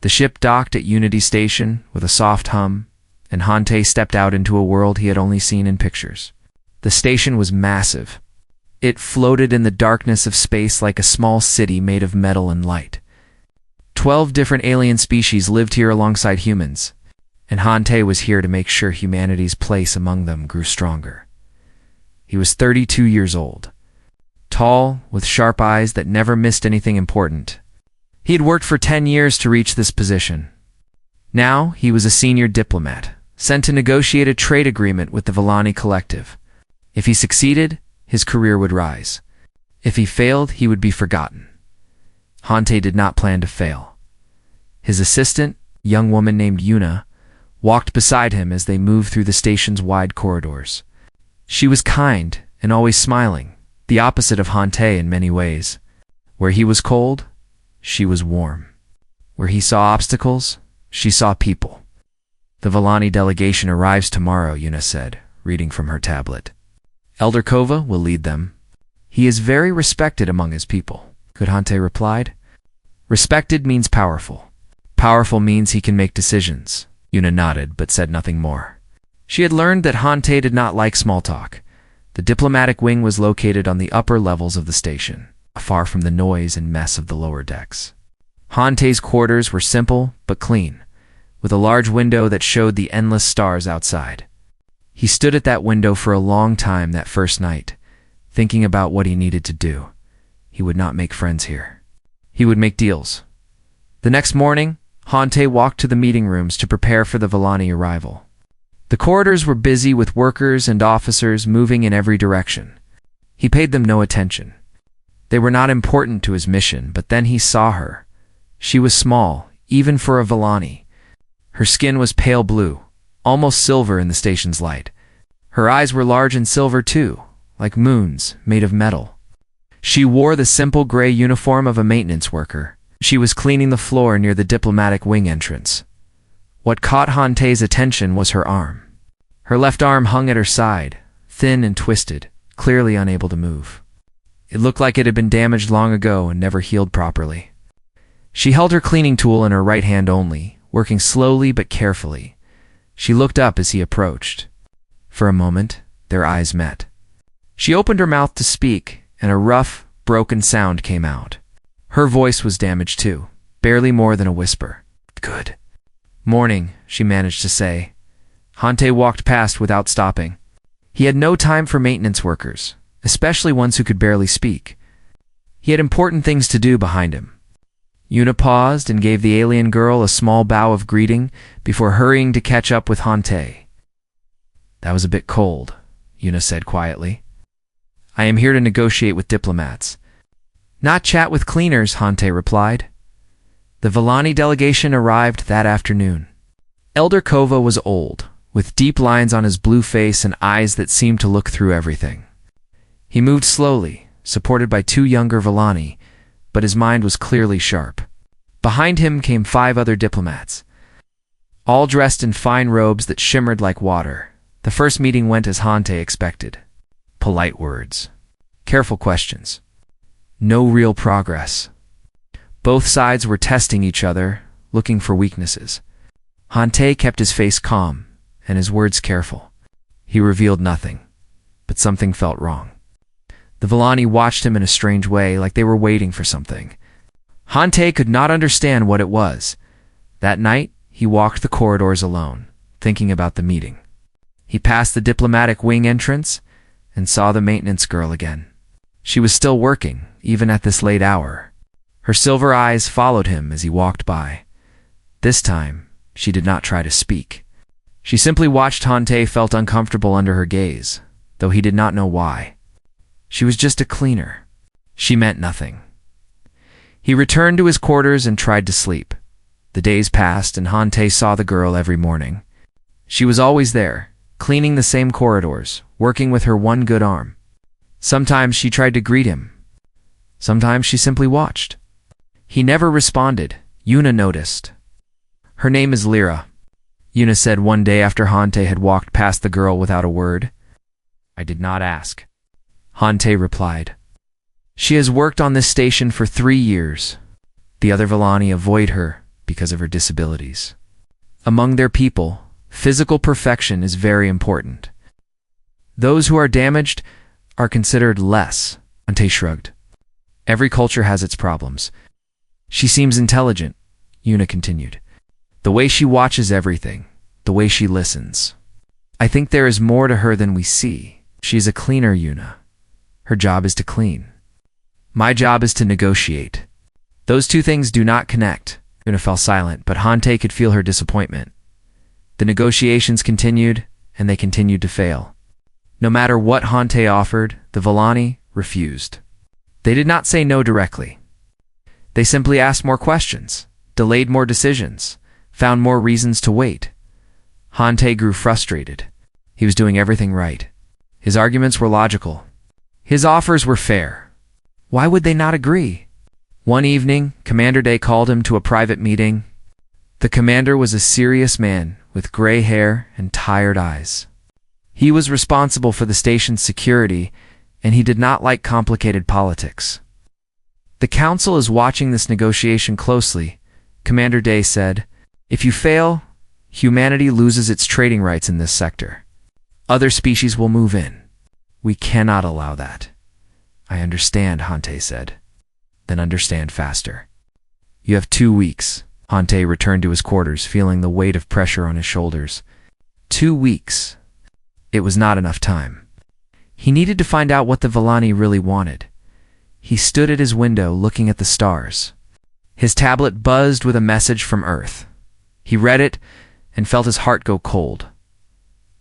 The ship docked at Unity Station with a soft hum, and Hante stepped out into a world he had only seen in pictures. The station was massive. It floated in the darkness of space like a small city made of metal and light. 12 different alien species lived here alongside humans, and Hante was here to make sure humanity's place among them grew stronger. He was 32 years old, tall, with sharp eyes that never missed anything important. He had worked for 10 years to reach this position. Now he was a senior diplomat, sent to negotiate a trade agreement with the Villani Collective. If he succeeded, his career would rise. If he failed, he would be forgotten. Hante did not plan to fail. His assistant, a young woman named Yuna, walked beside him as they moved through the station's wide corridors. She was kind and always smiling, the opposite of Hante in many ways. Where he was cold, she was warm. Where he saw obstacles, she saw people. The Villani delegation arrives tomorrow, Yuna said, reading from her tablet. Elder Kova will lead them. He is very respected among his people, Hante replied. Respected means powerful. Powerful means he can make decisions. Yuna nodded, but said nothing more. She had learned that Hante did not like small talk. The diplomatic wing was located on the upper levels of the station, far from the noise and mess of the lower decks. Hante's quarters were simple but clean, with a large window that showed the endless stars outside. He stood at that window for a long time that first night, thinking about what he needed to do. He would not make friends here. He would make deals. The next morning, Hante walked to the meeting rooms to prepare for the Villani arrival. The corridors were busy with workers and officers moving in every direction. He paid them no attention. They were not important to his mission, but then he saw her. She was small, even for a Villani. Her skin was pale blue, almost silver in the station's light. Her eyes were large and silver too, like moons made of metal. She wore the simple gray uniform of a maintenance worker. She was cleaning the floor near the diplomatic wing entrance. What caught Hante's attention was her arm. Her left arm hung at her side, thin and twisted, clearly unable to move. It looked like it had been damaged long ago and never healed properly. She held her cleaning tool in her right hand only, working slowly but carefully. She looked up as he approached. For a moment, their eyes met. She opened her mouth to speak, and a rough, broken sound came out. Her voice was damaged too, barely more than a whisper. Good morning, she managed to say. Hante walked past without stopping. He had no time for maintenance workers, especially ones who could barely speak. He had important things to do behind him. Yuna paused and gave the alien girl a small bow of greeting before hurrying to catch up with Hante. That was a bit cold, Yuna said quietly. I am here to negotiate with diplomats. Not chat with cleaners, Hante replied. The Villani delegation arrived that afternoon. Elder Kova was old, with deep lines on his blue face and eyes that seemed to look through everything. He moved slowly, supported by 2 younger Villani, but his mind was clearly sharp. Behind him came 5 other diplomats, all dressed in fine robes that shimmered like water. The first meeting went as Hante expected. Polite words. Careful questions. No real progress. Both sides were testing each other, looking for weaknesses. Hante kept his face calm, and his words careful. He revealed nothing, but something felt wrong. The Villani watched him in a strange way, like they were waiting for something. Hante could not understand what it was. That night, he walked the corridors alone, thinking about the meeting. He passed the diplomatic wing entrance and saw the maintenance girl again. She was still working, even at this late hour. Her silver eyes followed him as he walked by. This time, she did not try to speak. She simply watched. Hante felt uncomfortable under her gaze, though he did not know why. She was just a cleaner. She meant nothing. He returned to his quarters and tried to sleep. The days passed and Hante saw the girl every morning. She was always there, cleaning the same corridors, working with her one good arm. Sometimes she tried to greet him. Sometimes she simply watched. He never responded. Yuna noticed. Her name is Lyra, Yuna said one day after Hante had walked past the girl without a word. I did not ask, Hante replied. She has worked on this station for 3 years. The other Villani avoid her, because of her disabilities. Among their people, physical perfection is very important. Those who are damaged are considered less. Hante shrugged. Every culture has its problems. She seems intelligent, Yuna continued. The way she watches everything, the way she listens. I think there is more to her than we see. She is a cleaner, Yuna. Her job is to clean. My job is to negotiate. Those two things do not connect. Yuna fell silent, but Hante could feel her disappointment. The negotiations continued, and they continued to fail. No matter what Hante offered, the Villani refused. They did not say no directly. They simply asked more questions, delayed more decisions, found more reasons to wait. Hante grew frustrated. He was doing everything right. His arguments were logical. His offers were fair. Why would they not agree? One evening, Commander Day called him to a private meeting. The commander was a serious man with gray hair and tired eyes. He was responsible for the station's security, and he did not like complicated politics. The council is watching this negotiation closely, Commander Day said. If you fail, humanity loses its trading rights in this sector. Other species will move in. We cannot allow that. I understand, Hante said. Then understand faster. You have 2 weeks. Hante returned to his quarters, feeling the weight of pressure on his shoulders. 2 weeks. It was not enough time. He needed to find out what the Villani really wanted. He stood at his window looking at the stars. His tablet buzzed with a message from Earth. He read it and felt his heart go cold.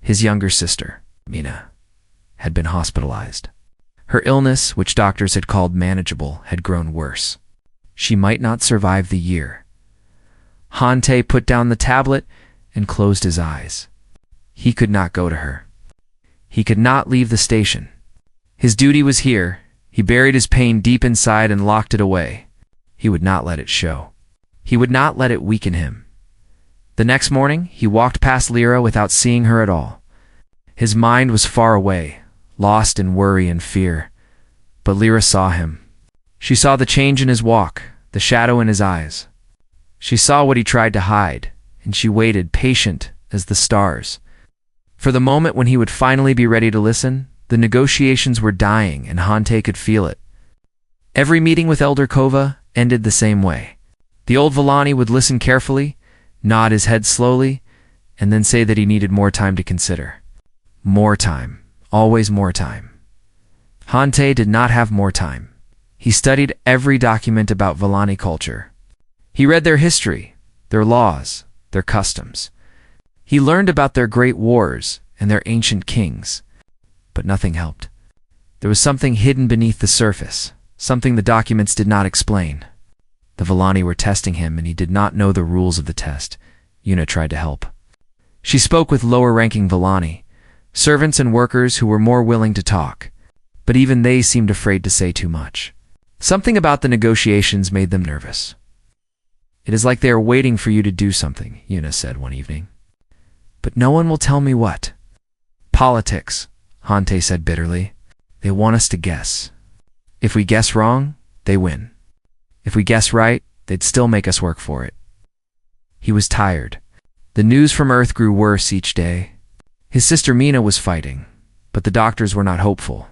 His younger sister, Mina, had been hospitalized. Her illness, which doctors had called manageable, had grown worse. She might not survive the year. Hante put down the tablet and closed his eyes. He could not go to her. He could not leave the station. His duty was here. He buried his pain deep inside and locked it away. He would not let it show. He would not let it weaken him. The next morning, he walked past Lyra without seeing her at all. His mind was far away, lost in worry and fear. But Lyra saw him. She saw the change in his walk, the shadow in his eyes. She saw what he tried to hide, and she waited, patient as the stars. For the moment when he would finally be ready to listen, the negotiations were dying, and Hante could feel it. Every meeting with Elder Kova ended the same way. The old Villani would listen carefully, nod his head slowly, and then say that he needed more time to consider. More time. Always more time. Hante did not have more time. He studied every document about Villani culture. He read their history, their laws, their customs. He learned about their great wars and their ancient kings. But nothing helped. There was something hidden beneath the surface, something the documents did not explain. The Villani were testing him, and he did not know the rules of the test. Yuna tried to help. She spoke with lower-ranking Villani, servants and workers who were more willing to talk, but even they seemed afraid to say too much. Something about the negotiations made them nervous. It is like they are waiting for you to do something, Yuna said one evening. But no one will tell me what. Politics, Hante said bitterly. They want us to guess. If we guess wrong, they win. If we guess right, they'd still make us work for it. He was tired. The news from Earth grew worse each day. His sister Mina was fighting, but the doctors were not hopeful.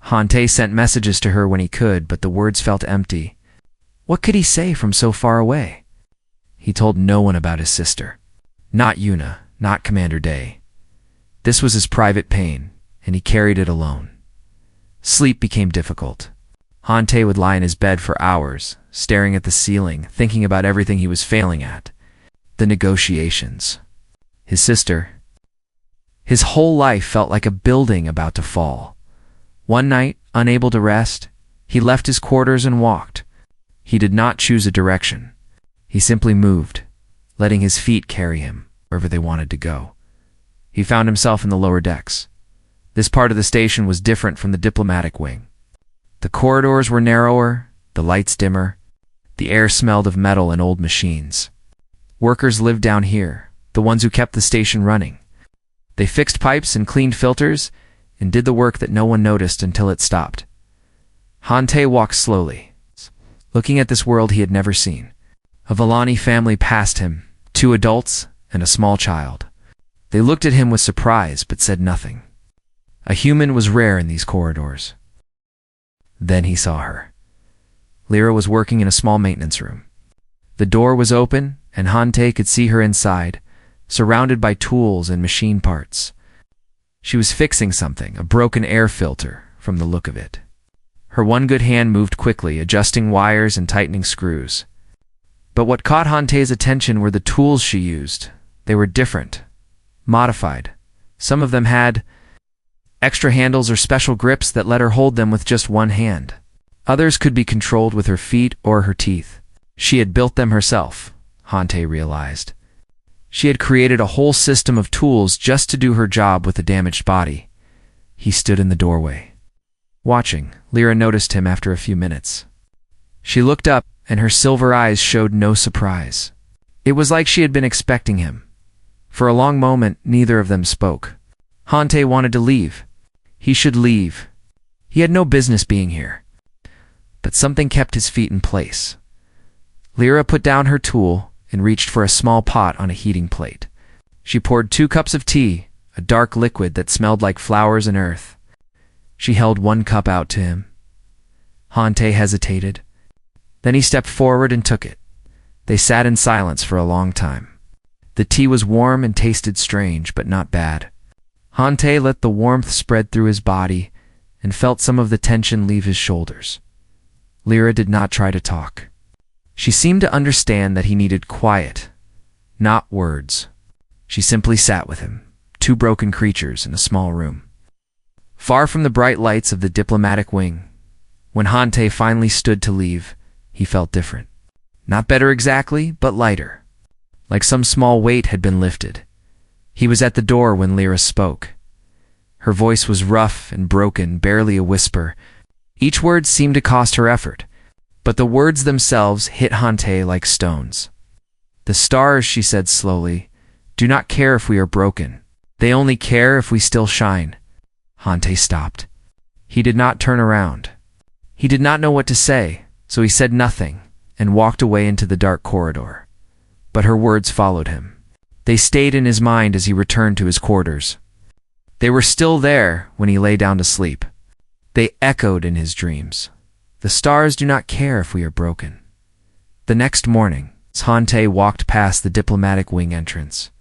Hante sent messages to her when he could, but the words felt empty. What could he say from so far away? He told no one about his sister. Not Yuna, not Commander Day. This was his private pain, and he carried it alone. Sleep became difficult. Hante would lie in his bed for hours, staring at the ceiling, thinking about everything he was failing at. The negotiations. His sister. His whole life felt like a building about to fall. One night, unable to rest, he left his quarters and walked. He did not choose a direction. He simply moved, letting his feet carry him wherever they wanted to go. He found himself in the lower decks. This part of the station was different from the diplomatic wing. The corridors were narrower, the lights dimmer. The air smelled of metal and old machines. Workers lived down here, the ones who kept the station running. They fixed pipes and cleaned filters and did the work that no one noticed until it stopped. Hante walked slowly, looking at this world he had never seen. A Villani family passed him, 2 adults and a small child. They looked at him with surprise but said nothing. A human was rare in these corridors. Then he saw her. Lyra was working in a small maintenance room. The door was open, and Hante could see her inside, surrounded by tools and machine parts. She was fixing something, a broken air filter, from the look of it. Her one good hand moved quickly, adjusting wires and tightening screws. But what caught Hante's attention were the tools she used. They were different, modified. Some of them had extra handles or special grips that let her hold them with just one hand. Others could be controlled with her feet or her teeth. She had built them herself, Hante realized. She had created a whole system of tools just to do her job with a damaged body. He stood in the doorway. Watching, Lyra noticed him after a few minutes. She looked up, and her silver eyes showed no surprise. It was like she had been expecting him. For a long moment, neither of them spoke. Hante wanted to leave. He should leave. He had no business being here. But something kept his feet in place. Lyra put down her tool and reached for a small pot on a heating plate. She poured 2 cups of tea, a dark liquid that smelled like flowers and earth. She held 1 cup out to him. Hante hesitated. Then he stepped forward and took it. They sat in silence for a long time. The tea was warm and tasted strange, but not bad. Hante let the warmth spread through his body and felt some of the tension leave his shoulders. Lyra did not try to talk. She seemed to understand that he needed quiet, not words. She simply sat with him, 2 broken creatures in a small room. Far from the bright lights of the diplomatic wing, when Hante finally stood to leave, he felt different. Not better exactly, but lighter. Like some small weight had been lifted. He was at the door when Lyra spoke. Her voice was rough and broken, barely a whisper. Each word seemed to cost her effort, but the words themselves hit Hante like stones. "The stars," she said slowly, "do not care if we are broken. They only care if we still shine." Hante stopped. He did not turn around. He did not know what to say, so he said nothing and walked away into the dark corridor. But her words followed him. They stayed in his mind as he returned to his quarters. They were still there when he lay down to sleep. They echoed in his dreams. The stars do not care if we are broken. The next morning, Hante walked past the diplomatic wing entrance.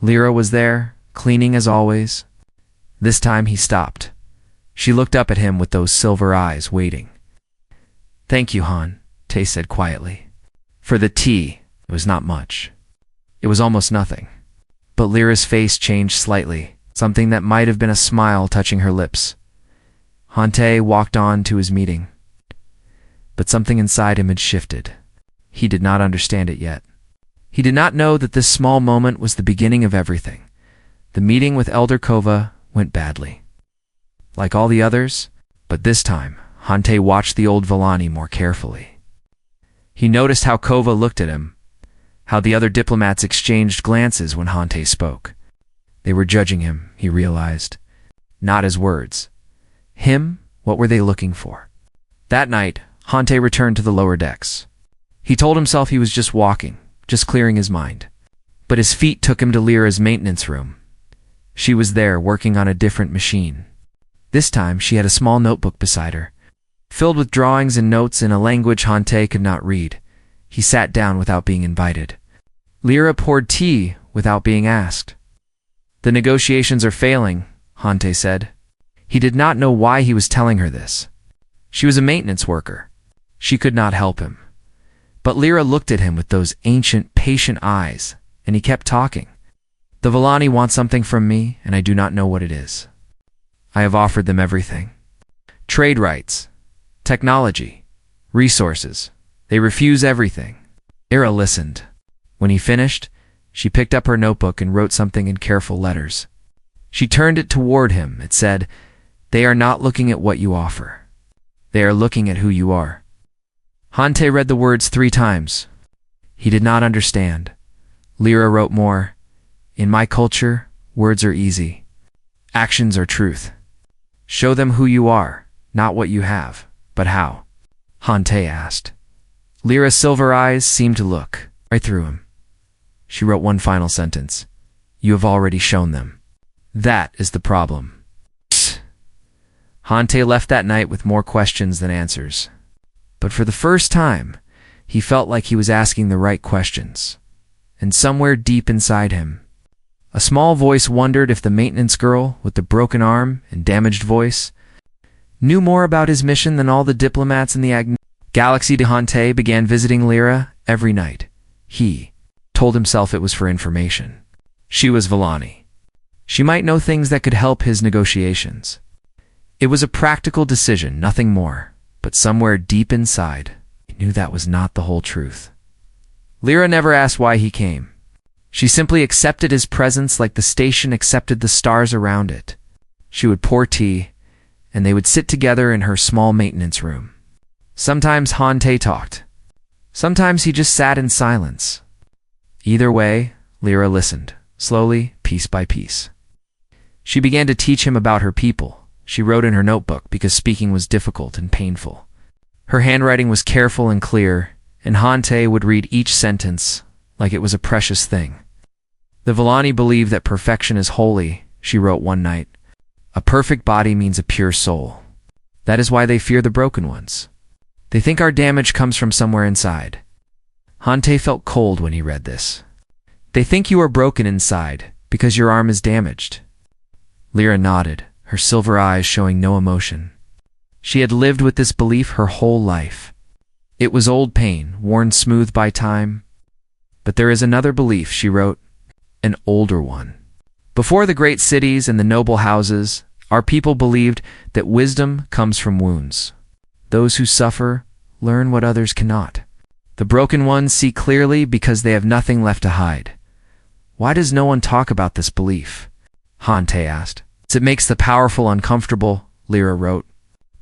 Lyra was there, cleaning as always. This time he stopped. She looked up at him with those silver eyes, waiting. "Thank you, Hante said quietly. For the tea, it was not much. It was almost nothing. But Lyra's face changed slightly, something that might have been a smile touching her lips. Hante walked on to his meeting. But something inside him had shifted. He did not understand it yet. He did not know that this small moment was the beginning of everything. The meeting with Elder Kova went badly. Like all the others, but this time, Hante watched the old Villani more carefully. He noticed how Kova looked at him, how the other diplomats exchanged glances when Hante spoke. They were judging him, he realized. Not his words. Him, what were they looking for? That night, Hante returned to the lower decks. He told himself he was just walking, just clearing his mind. But his feet took him to Lyra's maintenance room. She was there, working on a different machine. This time, she had a small notebook beside her, filled with drawings and notes in a language Hante could not read. He sat down without being invited. Lyra poured tea without being asked. "The negotiations are failing," Hante said. He did not know why he was telling her this. She was a maintenance worker. She could not help him. But Lyra looked at him with those ancient, patient eyes, and he kept talking. "The Villani want something from me, and I do not know what it is. I have offered them everything. Trade rights, technology, resources. They refuse everything." Lyra listened. When he finished, she picked up her notebook and wrote something in careful letters. She turned it toward him. It said, "They are not looking at what you offer. They are looking at who you are." Hante read the words 3 times. He did not understand. Lyra wrote more. "In my culture, words are easy. Actions are truth. Show them who you are, not what you have, but how." Hante asked. Lyra's silver eyes seemed to look. Right through him. She wrote one final sentence. You have already shown them. That is the problem. Hante left that night with more questions than answers. But for the first time, he felt like he was asking the right questions. And somewhere deep inside him, a small voice wondered if the maintenance girl with the broken arm and damaged voice knew more about his mission than all the diplomats in the galaxy. Hante began visiting Lyra every night. He told himself it was for information. She was Villani. She might know things that could help his negotiations. It was a practical decision, nothing more, but somewhere deep inside, he knew that was not the whole truth. Lyra never asked why he came. She simply accepted his presence like the station accepted the stars around it. She would pour tea, and they would sit together in her small maintenance room. Sometimes Hante talked. Sometimes he just sat in silence. Either way, Lyra listened, slowly, piece by piece. She began to teach him about her people. She wrote in her notebook because speaking was difficult and painful. Her handwriting was careful and clear, and Hante would read each sentence like it was a precious thing. The Villani believe that perfection is holy, she wrote one night. A perfect body means a pure soul. That is why they fear the broken ones. They think our damage comes from somewhere inside. Hante felt cold when he read this. They think you are broken inside because your arm is damaged. Lyra nodded, her silver eyes showing no emotion. She had lived with this belief her whole life. It was old pain, worn smooth by time. But there is another belief, she wrote, an older one. Before the great cities and the noble houses, our people believed that wisdom comes from wounds. Those who suffer learn what others cannot. The broken ones see clearly because they have nothing left to hide. Why does no one talk about this belief? Hante asked. It makes the powerful uncomfortable, Lyra wrote.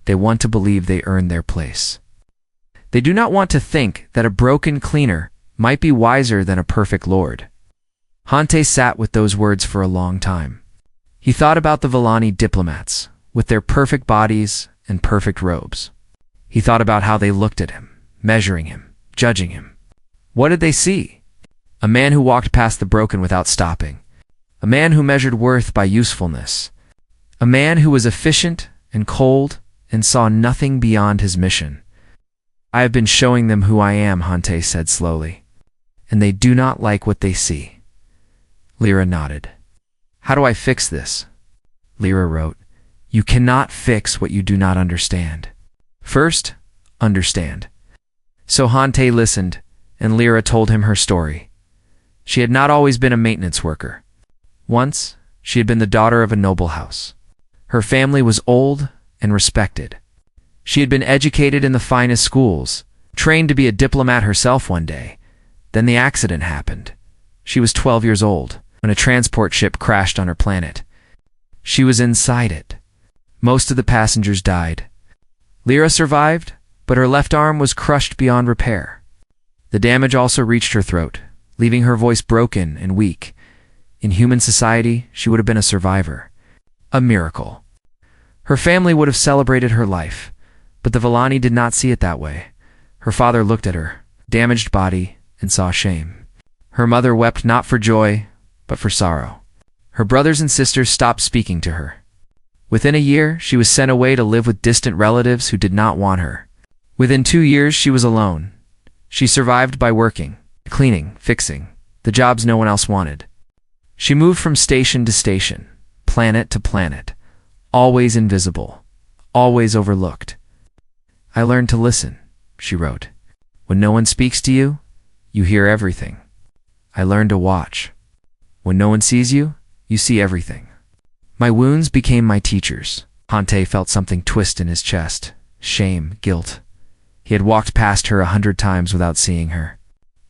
They want to believe they earned their place. They do not want to think that a broken cleaner might be wiser than a perfect lord. Hante sat with those words for a long time. He thought about the Villani diplomats, with their perfect bodies and perfect robes. He thought about how they looked at him, measuring him, judging him. What did they see? A man who walked past the broken without stopping. A man who measured worth by usefulness. A man who was efficient and cold and saw nothing beyond his mission. I have been showing them who I am, Hante said slowly. And they do not like what they see. Lyra nodded. How do I fix this? Lyra wrote, You cannot fix what you do not understand. First, understand. So Hante listened, and Lyra told him her story. She had not always been a maintenance worker. Once, she had been the daughter of a noble house. Her family was old and respected. She had been educated in the finest schools, trained to be a diplomat herself one day. Then the accident happened. She was 12 years old when a transport ship crashed on her planet. She was inside it. Most of the passengers died. Lyra survived, but her left arm was crushed beyond repair. The damage also reached her throat, leaving her voice broken and weak. In human society, she would have been a survivor. A miracle. Her family would have celebrated her life, but the Villani did not see it that way. Her father looked at her, damaged body, and saw shame. Her mother wept not for joy, but for sorrow. Her brothers and sisters stopped speaking to her. Within a year, she was sent away to live with distant relatives who did not want her. Within 2 years, she was alone. She survived by working, cleaning, fixing, the jobs no one else wanted. She moved from station to station, planet to planet, always invisible, always overlooked. I learned to listen, she wrote. When no one speaks to you, you hear everything. I learned to watch. When no one sees you, you see everything. My wounds became my teachers. Hante felt something twist in his chest. Shame, guilt. He had walked past her 100 times without seeing her.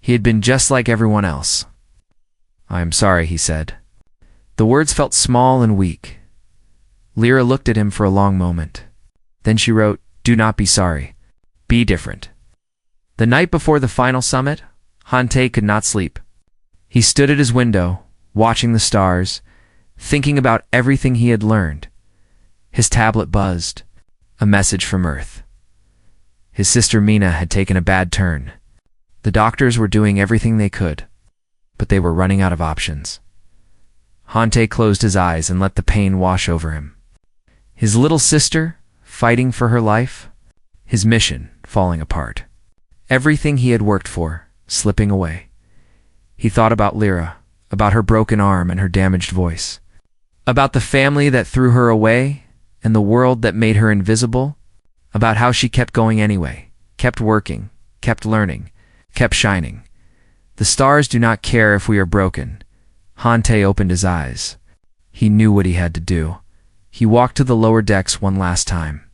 He had been just like everyone else. I am sorry, he said. The words felt small and weak. Lyra looked at him for a long moment. Then she wrote, Do not be sorry. Be different. The night before the final summit, Hante could not sleep. He stood at his window, watching the stars, thinking about everything he had learned. His tablet buzzed. A message from Earth. His sister Mina had taken a bad turn. The doctors were doing everything they could, but they were running out of options. Hante closed his eyes and let the pain wash over him. His little sister, fighting for her life. His mission, falling apart. Everything he had worked for, slipping away. He thought about Lyra, about her broken arm and her damaged voice. About the family that threw her away, and the world that made her invisible. About how she kept going anyway, kept working, kept learning, kept shining. The stars do not care if we are broken. Hante opened his eyes. He knew what he had to do. He walked to the lower decks one last time.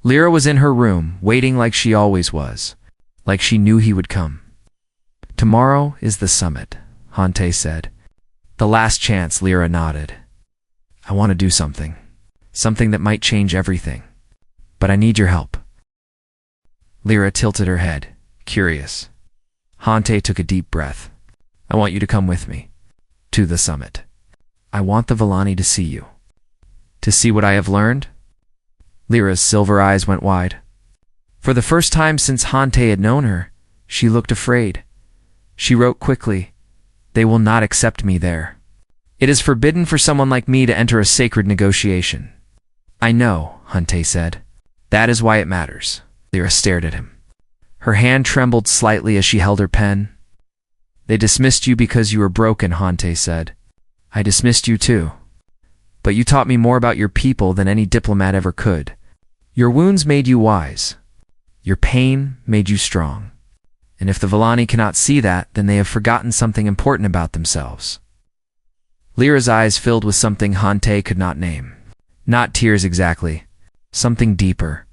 Lyra was in her room, waiting like she always was, like she knew he would come. "Tomorrow is the summit," Hante said. "The last chance," Lyra nodded. "I want to do something. Something that might change everything. But I need your help." Lyra tilted her head, curious. Hante took a deep breath. "I want you to come with me. To the summit. I want the Villani to see you." "To see what I have learned?" Lyra's silver eyes went wide. For the first time since Hante had known her, she looked afraid. She wrote quickly, "They will not accept me there. It is forbidden for someone like me to enter a sacred negotiation." "I know," Hante said. "That is why it matters." Lyra stared at him. Her hand trembled slightly as she held her pen. "They dismissed you because you were broken," Hante said. "I dismissed you too. But you taught me more about your people than any diplomat ever could. Your wounds made you wise. Your pain made you strong. And if the Villani cannot see that, then they have forgotten something important about themselves." Lyra's eyes filled with something Hante could not name. Not tears exactly. Something deeper.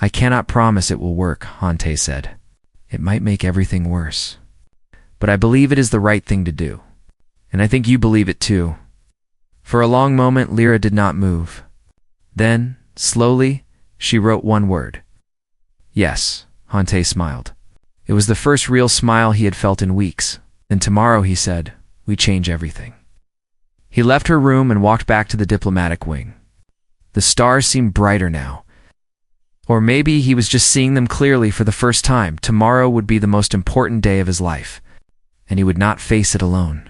"I cannot promise it will work," Hante said. "It might make everything worse. But I believe it is the right thing to do. And I think you believe it too." For a long moment, Lyra did not move. Then, slowly, she wrote one word. "Yes," Hante smiled. It was the first real smile he had felt in weeks. "And tomorrow," he said, "we change everything." He left her room and walked back to the diplomatic wing. The stars seemed brighter now. Or maybe he was just seeing them clearly for the first time. Tomorrow would be the most important day of his life, and he would not face it alone.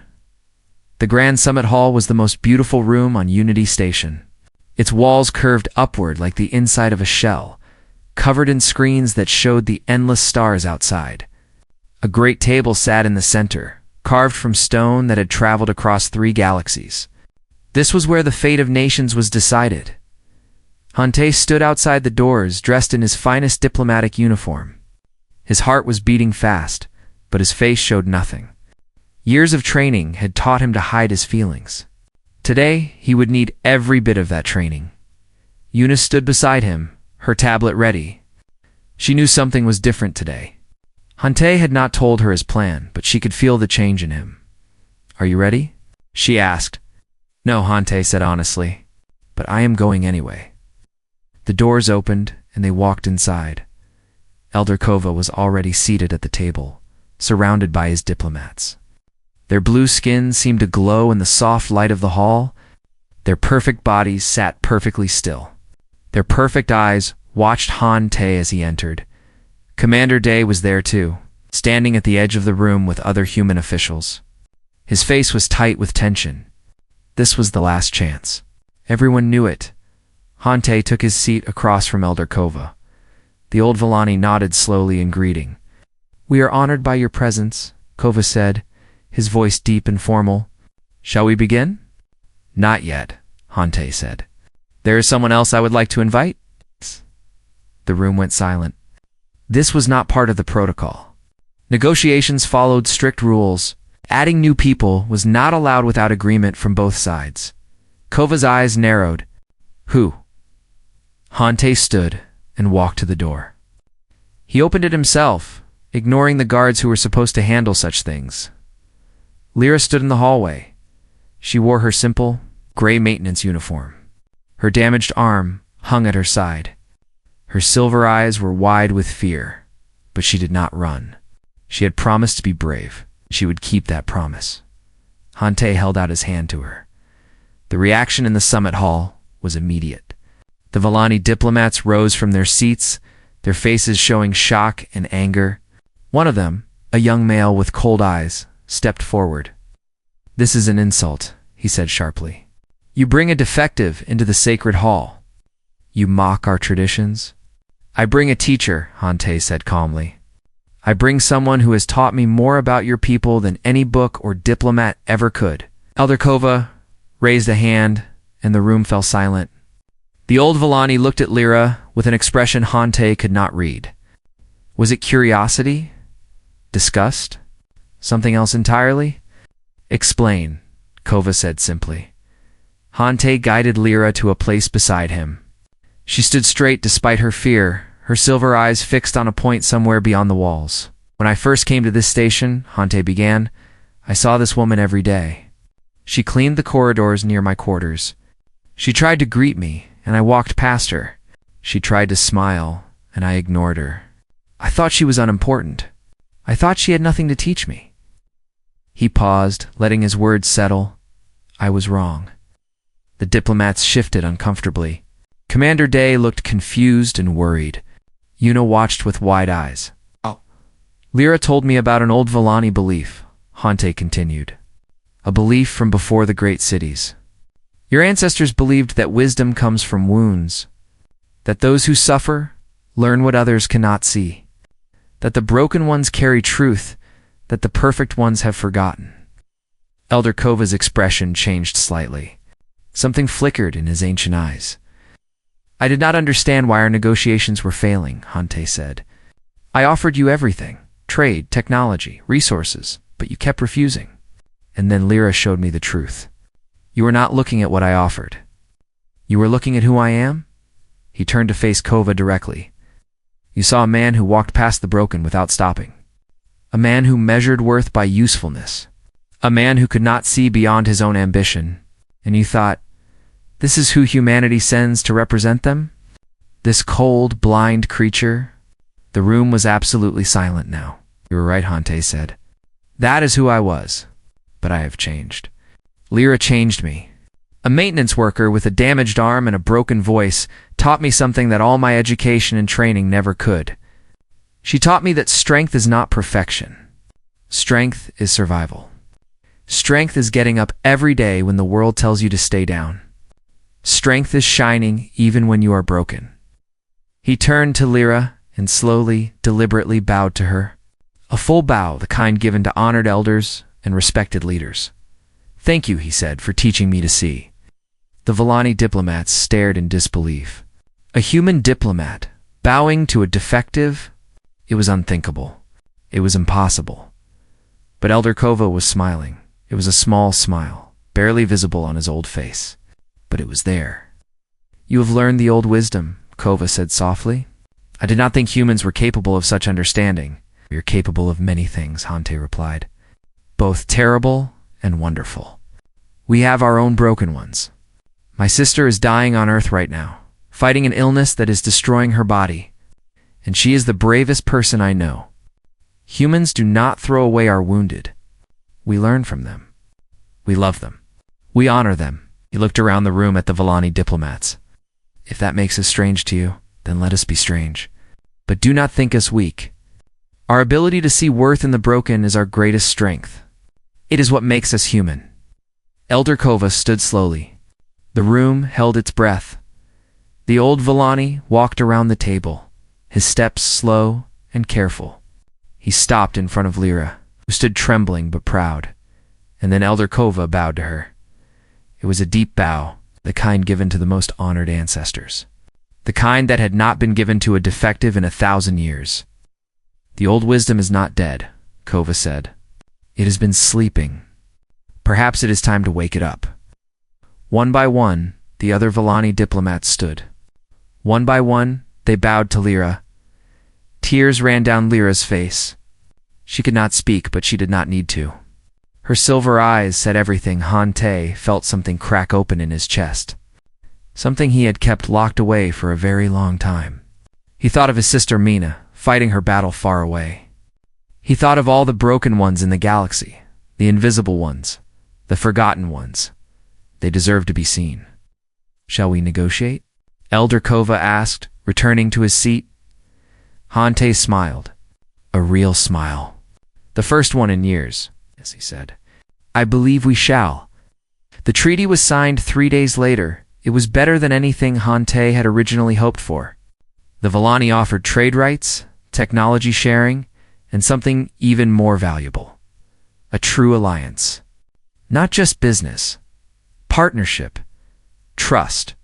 The Grand Summit Hall was the most beautiful room on Unity Station. Its walls curved upward like the inside of a shell, covered in screens that showed the endless stars outside. A great table sat in the center, carved from stone that had traveled across 3 galaxies. This was where the fate of nations was decided. Hante stood outside the doors, dressed in his finest diplomatic uniform. His heart was beating fast, but his face showed nothing. Years of training had taught him to hide his feelings. Today, he would need every bit of that training. Eunice stood beside him, her tablet ready. She knew something was different today. Hante had not told her his plan, but she could feel the change in him. "Are you ready?" she asked. "No," Hante said honestly, "but I am going anyway." The doors opened, and they walked inside. Elder Kova was already seated at the table, surrounded by his diplomats. Their blue skins seemed to glow in the soft light of the hall. Their perfect bodies sat perfectly still. Their perfect eyes watched Hante as he entered. Commander Day was there too, standing at the edge of the room with other human officials. His face was tight with tension. This was the last chance. Everyone knew it. Hante took his seat across from Elder Kova. The old Villani nodded slowly in greeting. "We are honored by your presence," Kova said, his voice deep and formal. "Shall we begin?" "Not yet," Hante said. "There is someone else I would like to invite." The room went silent. This was not part of the protocol. Negotiations followed strict rules. Adding new people was not allowed without agreement from both sides. Kova's eyes narrowed. "Who?" Hante stood and walked to the door. He opened it himself, ignoring the guards who were supposed to handle such things. Lyra stood in the hallway. She wore her simple, gray maintenance uniform. Her damaged arm hung at her side. Her silver eyes were wide with fear, but she did not run. She had promised to be brave. She would keep that promise. Hante held out his hand to her. The reaction in the summit hall was immediate. The Villani diplomats rose from their seats, their faces showing shock and anger. One of them, A young male with cold eyes stepped forward. "This is an insult," he said sharply. "You bring a defective into the sacred hall. You mock our traditions." "I bring a teacher," Hante said calmly. "I bring someone who has taught me more about your people than any book or diplomat ever could." Elder Kova raised a hand, and the room fell silent. The old Villani looked at Lyra with an expression Hante could not read. Was it curiosity? Disgust? Something else entirely? "Explain," Kova said simply. Hante guided Lyra to a place beside him. She stood straight despite her fear, her silver eyes fixed on a point somewhere beyond the walls. "When I first came to this station," Hante began, "I saw this woman every day. She cleaned the corridors near my quarters. She tried to greet me, and I walked past her. She tried to smile, and I ignored her. I thought she was unimportant. I thought she had nothing to teach me." He paused, letting his words settle. "I was wrong." The diplomats shifted uncomfortably. Commander Day looked confused and worried. Yuna watched with wide eyes. "Oh." "Lyra told me about an old Villani belief," Hante continued. "A belief from before the great cities. Your ancestors believed that wisdom comes from wounds, that those who suffer learn what others cannot see, that the broken ones carry truth that the perfect ones have forgotten." Elder Kova's expression changed slightly. Something flickered in his ancient eyes. "I did not understand why our negotiations were failing," Hante said. "I offered you everything, trade, technology, resources, but you kept refusing. And then Lyra showed me the truth. You were not looking at what I offered. You were looking at who I am?" He turned to face Kova directly. "You saw a man who walked past the broken without stopping. A man who measured worth by usefulness. A man who could not see beyond his own ambition. And you thought, this is who humanity sends to represent them? This cold, blind creature?" The room was absolutely silent now. "You were right," Hante said. "That is who I was. But I have changed. Lyra changed me. A maintenance worker with a damaged arm and a broken voice taught me something that all my education and training never could. She taught me that strength is not perfection. Strength is survival. Strength is getting up every day when the world tells you to stay down. Strength is shining even when you are broken." He turned to Lyra and slowly, deliberately bowed to her. A full bow, the kind given to honored elders and respected leaders. "Thank you," he said, "for teaching me to see." The Villani diplomats stared in disbelief. A human diplomat bowing to a defective? It was unthinkable. It was impossible. But Elder Kova was smiling. It was a small smile, barely visible on his old face. But it was there. "You have learned the old wisdom," Kova said softly. "I did not think humans were capable of such understanding." "We are capable of many things," Hante replied. "Both terrible and wonderful. We have our own broken ones. My sister is dying on Earth right now, fighting an illness that is destroying her body. And she is the bravest person I know. Humans do not throw away our wounded. We learn from them. We love them. We honor them." He looked around the room at the Villani diplomats. "If that makes us strange to you, then let us be strange. But do not think us weak. Our ability to see worth in the broken is our greatest strength. It is what makes us human." Elder Kova stood slowly. The room held its breath. The old Villani walked around the table, his steps slow and careful. He stopped in front of Lyra, who stood trembling but proud, and then Elder Kova bowed to her. It was a deep bow, the kind given to the most honored ancestors. The kind that had not been given to a defective in 1,000 years. "The old wisdom is not dead," Kova said. "It has been sleeping. Perhaps it is time to wake it up." One by one, the other Villani diplomats stood. One by one, they bowed to Lyra. Tears ran down Lyra's face. She could not speak, but she did not need to. Her silver eyes said everything. Hante felt something crack open in his chest. Something he had kept locked away for a very long time. He thought of his sister Mina, fighting her battle far away. He thought of all the broken ones in the galaxy, the invisible ones, the forgotten ones. They deserve to be seen. "Shall we negotiate?" Elder Kova asked, returning to his seat. Hante smiled. A real smile. The first one in years, as he said. I believe we shall. The treaty was signed 3 days later. It was better than anything Hante had originally hoped for. The Villani offered trade rights, technology sharing, and something even more valuable. A true alliance. Not just business. Partnership. Trust.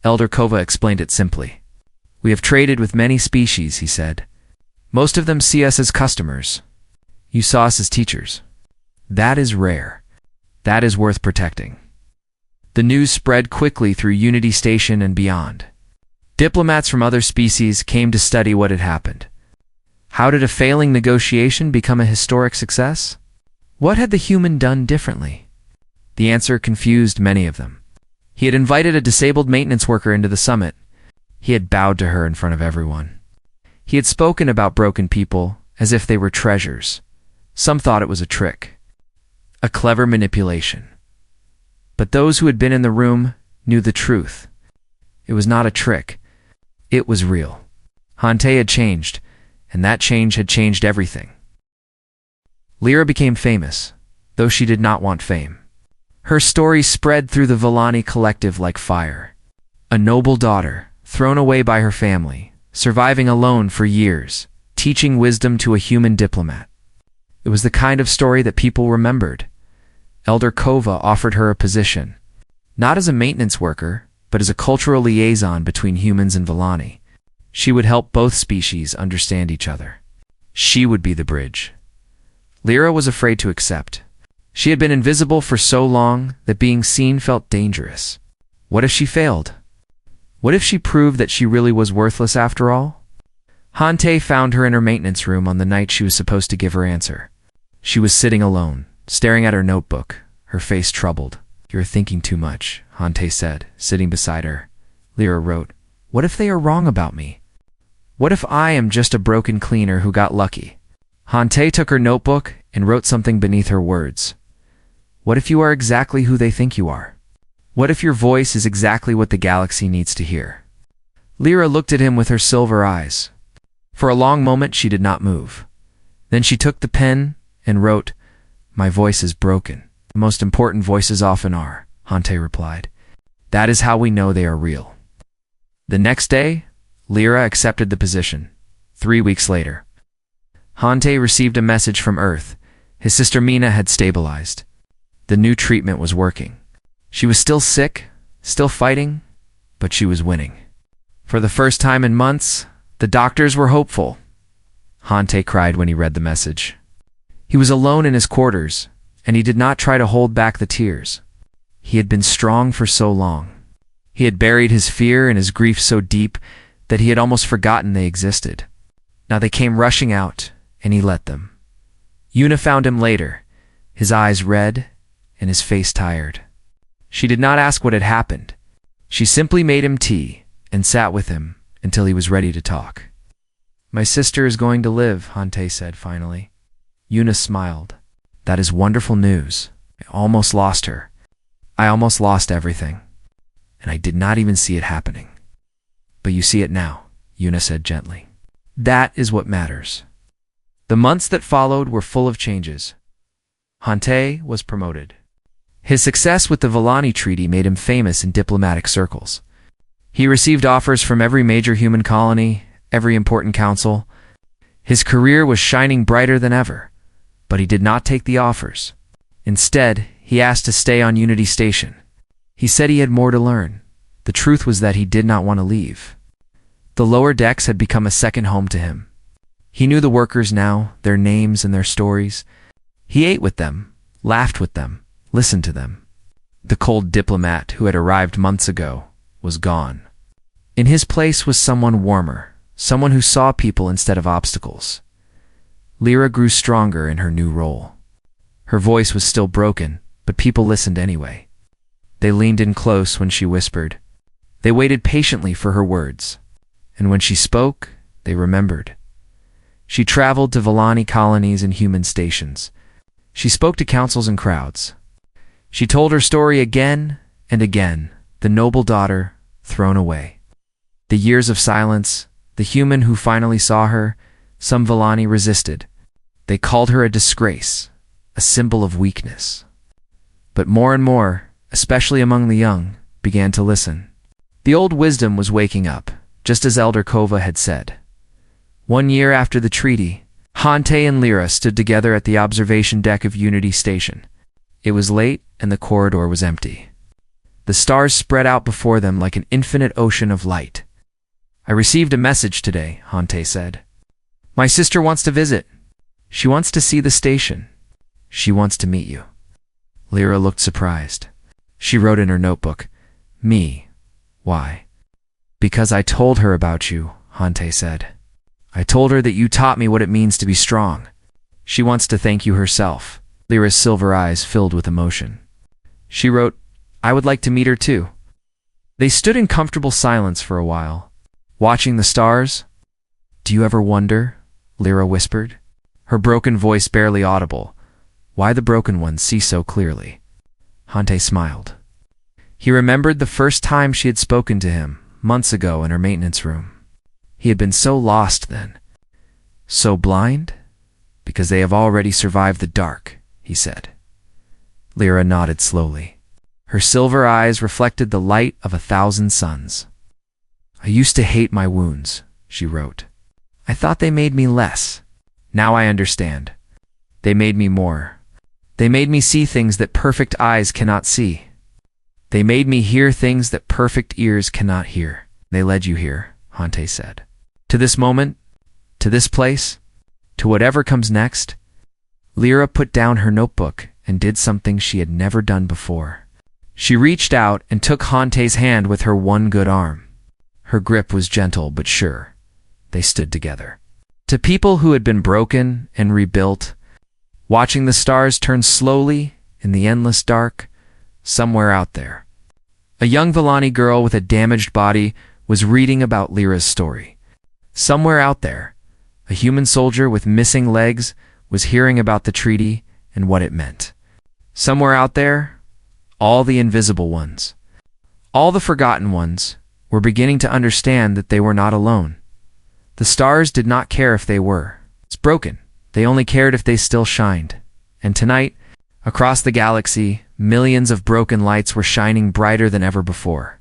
Elder Kova explained it simply. We have traded with many species, he said. Most of them see us as customers. You saw us as teachers. That is rare. That is worth protecting. The news spread quickly through Unity Station and beyond. Diplomats from other species came to study what had happened. How did a failing negotiation become a historic success? What had the human done differently? The answer confused many of them. He had invited a disabled maintenance worker into the summit. He had bowed to her in front of everyone. He had spoken about broken people as if they were treasures. Some thought it was a trick, a clever manipulation. But those who had been in the room knew the truth. It was not a trick. It was real. Hante had changed, and that change had changed everything. Lyra became famous, though she did not want fame. Her story spread through the Villani collective like fire. A noble daughter, thrown away by her family, surviving alone for years, teaching wisdom to a human diplomat. It was the kind of story that people remembered. Elder Kova offered her a position, not as a maintenance worker, but as a cultural liaison between humans and Villani. She would help both species understand each other. She would be the bridge. Lyra was afraid to accept. She had been invisible for so long that being seen felt dangerous. What if she failed? What if she proved that she really was worthless after all? Hante found her in her maintenance room on the night she was supposed to give her answer. She was sitting alone, staring at her notebook, her face troubled. You're thinking too much, Hante said, sitting beside her. Lyra wrote, What if they are wrong about me? What if I am just a broken cleaner who got lucky? Hante took her notebook and wrote something beneath her words. What if you are exactly who they think you are? What if your voice is exactly what the galaxy needs to hear? Lyra looked at him with her silver eyes. For a long moment she did not move. Then she took the pen and wrote, My voice is broken. The most important voices often are, Hante replied. That is how we know they are real. The next day, Lyra accepted the position. 3 weeks later, Hante received a message from Earth. His sister Mina had stabilized. The new treatment was working. She was still sick, still fighting, but she was winning. For the first time in months, the doctors were hopeful. Hante cried when he read the message. He was alone in his quarters, and he did not try to hold back the tears. He had been strong for so long. He had buried his fear and his grief so deep that he had almost forgotten they existed. Now they came rushing out, and he let them. Yuna found him later, his eyes red and his face tired. She did not ask what had happened. She simply made him tea and sat with him until he was ready to talk. My sister is going to live, Hante said finally. Yuna smiled. That is wonderful news. I almost lost her. I almost lost everything. And I did not even see it happening. But you see it now, Yuna said gently. That is what matters. The months that followed were full of changes. Hante was promoted. His success with the Villani Treaty made him famous in diplomatic circles. He received offers from every major human colony, every important council. His career was shining brighter than ever. But he did not take the offers. Instead, he asked to stay on Unity Station. He said he had more to learn. The truth was that he did not want to leave. The lower decks had become a second home to him. He knew the workers now, their names and their stories. He ate with them, laughed with them, listened to them. The cold diplomat who had arrived months ago was gone. In his place was someone warmer, someone who saw people instead of obstacles. Lyra grew stronger in her new role. Her voice was still broken, but people listened anyway. They leaned in close when she whispered. They waited patiently for her words. And when she spoke, they remembered. She traveled to Villani colonies and human stations. She spoke to councils and crowds. She told her story again and again, the noble daughter thrown away. The years of silence, the human who finally saw her, some Villani resisted. They called her a disgrace, a symbol of weakness. But more and more, especially among the young, began to listen. The old wisdom was waking up, just as Elder Kova had said. 1 year after the treaty, Hante and Lyra stood together at the observation deck of Unity Station. It was late, and the corridor was empty. The stars spread out before them like an infinite ocean of light. "I received a message today," Hante said. "My sister wants to visit. She wants to see the station. She wants to meet you." Lyra looked surprised. She wrote in her notebook, "Me. Why?" "Because I told her about you," Hante said. "I told her that you taught me what it means to be strong. She wants to thank you herself." Lyra's silver eyes filled with emotion. She wrote, "I would like to meet her too." They stood in comfortable silence for a while, watching the stars. "Do you ever wonder," Lyra whispered, her broken voice barely audible, "why the broken ones see so clearly?" Hante smiled. He remembered the first time she had spoken to him, months ago in her maintenance room. He had been so lost then. "So blind? Because they have already survived the dark," he said. Lyra nodded slowly. Her silver eyes reflected the light of 1,000 suns. "I used to hate my wounds," she wrote. "I thought they made me less. Now I understand. They made me more. They made me see things that perfect eyes cannot see. They made me hear things that perfect ears cannot hear." "They led you here," Hante said. "To this moment, to this place, to whatever comes next." Lyra put down her notebook and did something she had never done before. She reached out and took Hante's hand with her one good arm. Her grip was gentle but sure. They stood together. To people who had been broken and rebuilt, watching the stars turn slowly in the endless dark, somewhere out there, a young Villani girl with a damaged body was reading about Lyra's story. Somewhere out there, a human soldier with missing legs was hearing about the treaty and what it meant. Somewhere out there, all the invisible ones, all the forgotten ones, were beginning to understand that they were not alone. The stars did not care if they were. It's broken. They only cared if they still shined. And tonight, across the galaxy, millions of broken lights were shining brighter than ever before.